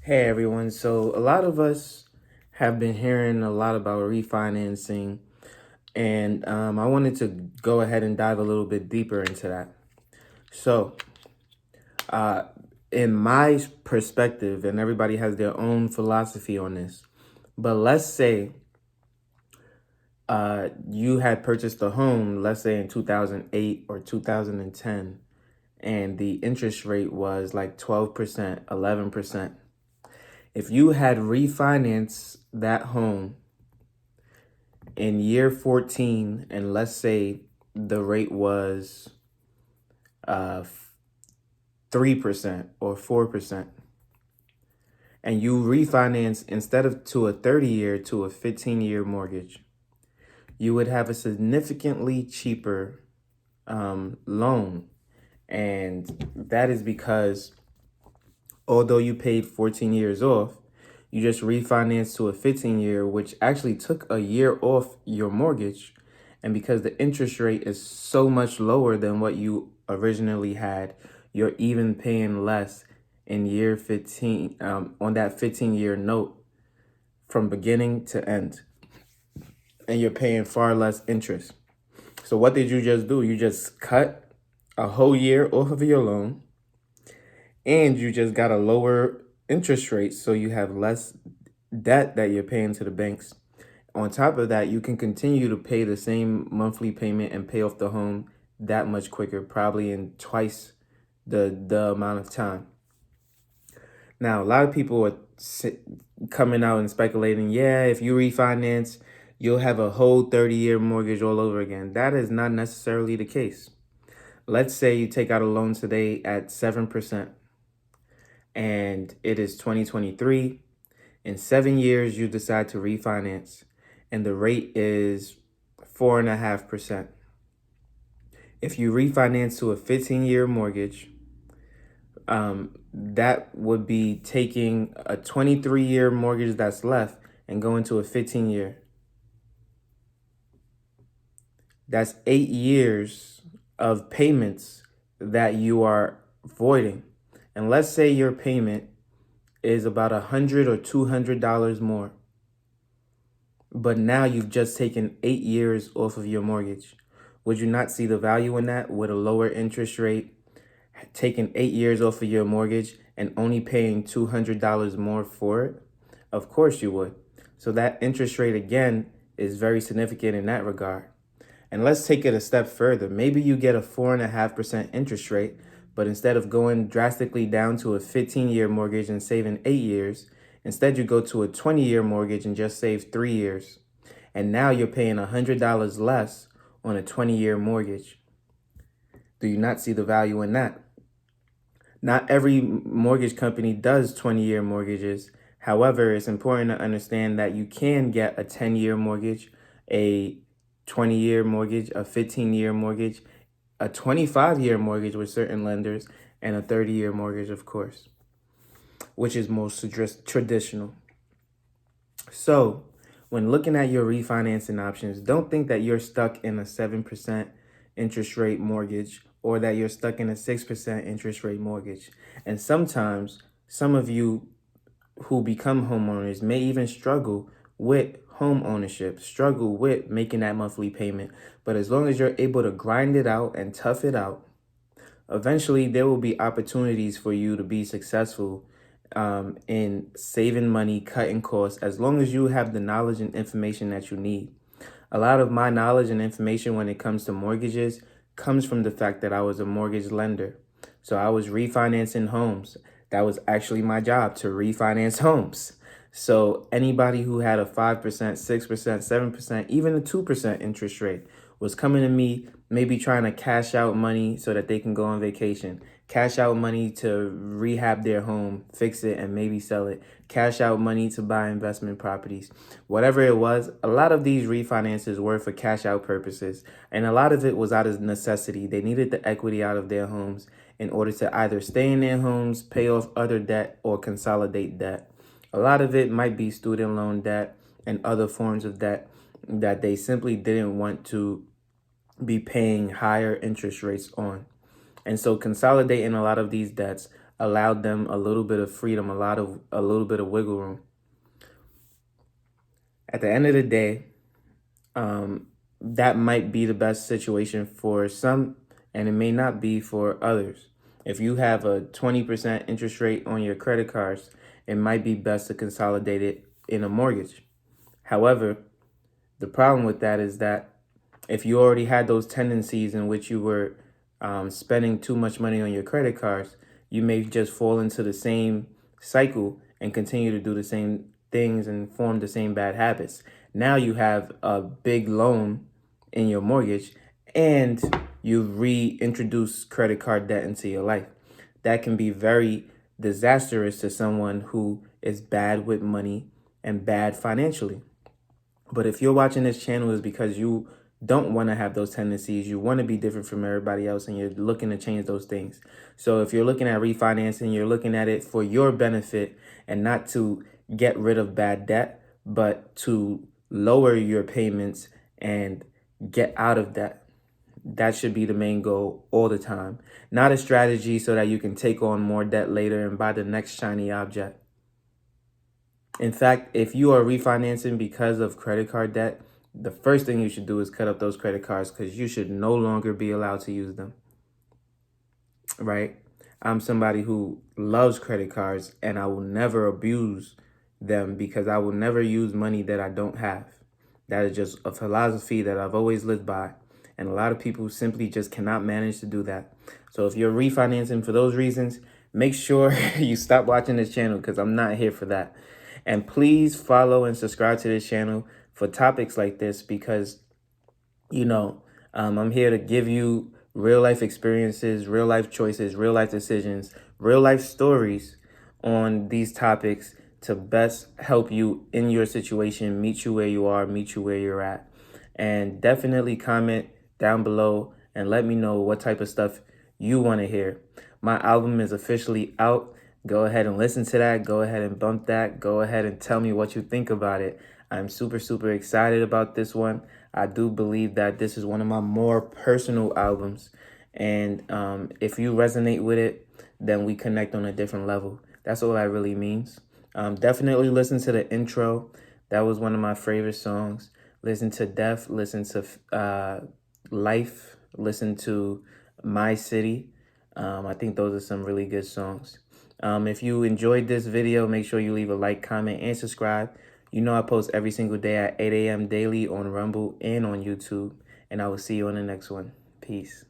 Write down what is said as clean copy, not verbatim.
Hey everyone. So a lot of us have been hearing a lot about refinancing, and I wanted to go ahead and dive a little bit deeper into that. So, uh, in my perspective, and everybody has their own philosophy on this, but let's say you had purchased a home, let's say in 2008 or 2010, and the interest rate was like 12%, 11%. If you had refinanced that home in year 14, and let's say the rate was uh 3% or 4%, and you refinance instead of to a 30-year to a 15-year mortgage, you would have a significantly cheaper loan. And that is because although you paid 14 years off, you just refinanced to a 15-year, which actually took a year off your mortgage. And because the interest rate is so much lower than what you originally had, you're even paying less in year 15 on that 15-year note from beginning to end. And you're paying far less interest. So what did you just do? You just cut a whole year off of your loan, and you just got a lower interest rate, so you have less debt that you're paying to the banks. On top of that, you can continue to pay the same monthly payment and pay off the home that much quicker, probably in twice the amount of time. Now, a lot of people are coming out and speculating, yeah, if you refinance, you'll have a whole 30-year mortgage all over again. That is not necessarily the case. Let's say you take out a loan today at 7%, and it is 2023. In 7 years, you decide to refinance, and the rate is 4.5%. If you refinance to a 15-year mortgage, that would be taking a 23-year mortgage that's left and going to a 15-year. That's 8 years of payments that you are voiding. And let's say your payment is about $100 or $200 more, but now you've just taken 8 years off of your mortgage. Would you not see the value in that with a lower interest rate, taking 8 years off of your mortgage and only paying $200 more for it? Of course you would. So that interest rate again is very significant in that regard. And let's take it a step further. Maybe you get a 4.5% interest rate, but instead of going drastically down to a 15-year mortgage and saving 8 years, instead you go to a 20-year mortgage and just save 3 years. And now you're paying $100 less on a 20-year mortgage. Do you not see the value in that? Not every mortgage company does 20-year mortgages. However, it's important to understand that you can get a 10-year mortgage, a 20-year mortgage, a 15-year mortgage, a 25-year mortgage with certain lenders, and a 30-year mortgage, of course, which is most traditional. So when looking at your refinancing options, don't think that you're stuck in a 7% interest rate mortgage or that you're stuck in a 6% interest rate mortgage. And sometimes some of you who become homeowners may even struggle with home ownership, struggle with making that monthly payment. But as long as you're able to grind it out and tough it out, eventually there will be opportunities for you to be successful in saving money, cutting costs, as long as you have the knowledge and information that you need. A lot of my knowledge and information when it comes to mortgages comes from the fact that I was a mortgage lender. So I was refinancing homes. That was actually my job, to refinance homes. So anybody who had a 5%, 6%, 7%, even a 2% interest rate was coming to me, maybe trying to cash out money so that they can go on vacation, cash out money to rehab their home, fix it, and maybe sell it, cash out money to buy investment properties. Whatever it was, a lot of these refinances were for cash out purposes, and a lot of it was out of necessity. They needed the equity out of their homes in order to either stay in their homes, pay off other debt, or consolidate debt. A lot of it might be student loan debt and other forms of debt that they simply didn't want to be paying higher interest rates on. And so consolidating a lot of these debts allowed them a little bit of freedom, a little bit of wiggle room. At the end of the day, that might be the best situation for some, and it may not be for others. If you have a 20% interest rate on your credit cards, it might be best to consolidate it in a mortgage. However, the problem with that is that if you already had those tendencies in which you were spending too much money on your credit cards, you may just fall into the same cycle and continue to do the same things and form the same bad habits. Now you have a big loan in your mortgage and you've reintroduced credit card debt into your life. That can be very disastrous to someone who is bad with money and bad financially. But if you're watching this channel is because you don't want to have those tendencies, you want to be different from everybody else, and you're looking to change those things. So if you're looking at refinancing, you're looking at it for your benefit and not to get rid of bad debt, but to lower your payments and get out of debt. That should be the main goal all the time, not a strategy so that you can take on more debt later and buy the next shiny object. In fact, if you are refinancing because of credit card debt, the first thing you should do is cut up those credit cards because you should no longer be allowed to use them, right? I'm somebody who loves credit cards and I will never abuse them because I will never use money that I don't have. That is just a philosophy that I've always lived by. And a lot of people simply just cannot manage to do that. So if you're refinancing for those reasons, make sure you stop watching this channel because I'm not here for that. And please follow and subscribe to this channel for topics like this because, I'm here to give you real life experiences, real life choices, real life decisions, real life stories on these topics to best help you in your situation, meet you where you are, meet you where you're at. And definitely comment down below and let me know what type of stuff you want to hear. My album is officially out. Go ahead and listen to that. Go ahead and bump that. Go ahead and tell me what you think about it. I'm super, super excited about this one. I do believe that this is one of my more personal albums. And if you resonate with it, then we connect on a different level. That's all that really means. Definitely listen to the intro. That was one of my favorite songs. Listen to Def, listen to Life, listen to My City. I think those are some really good songs. If you enjoyed this video, make sure you leave a like, comment, and subscribe. You know I post every single day at 8 a.m. daily on Rumble and on YouTube. And I will see you on the next one. Peace.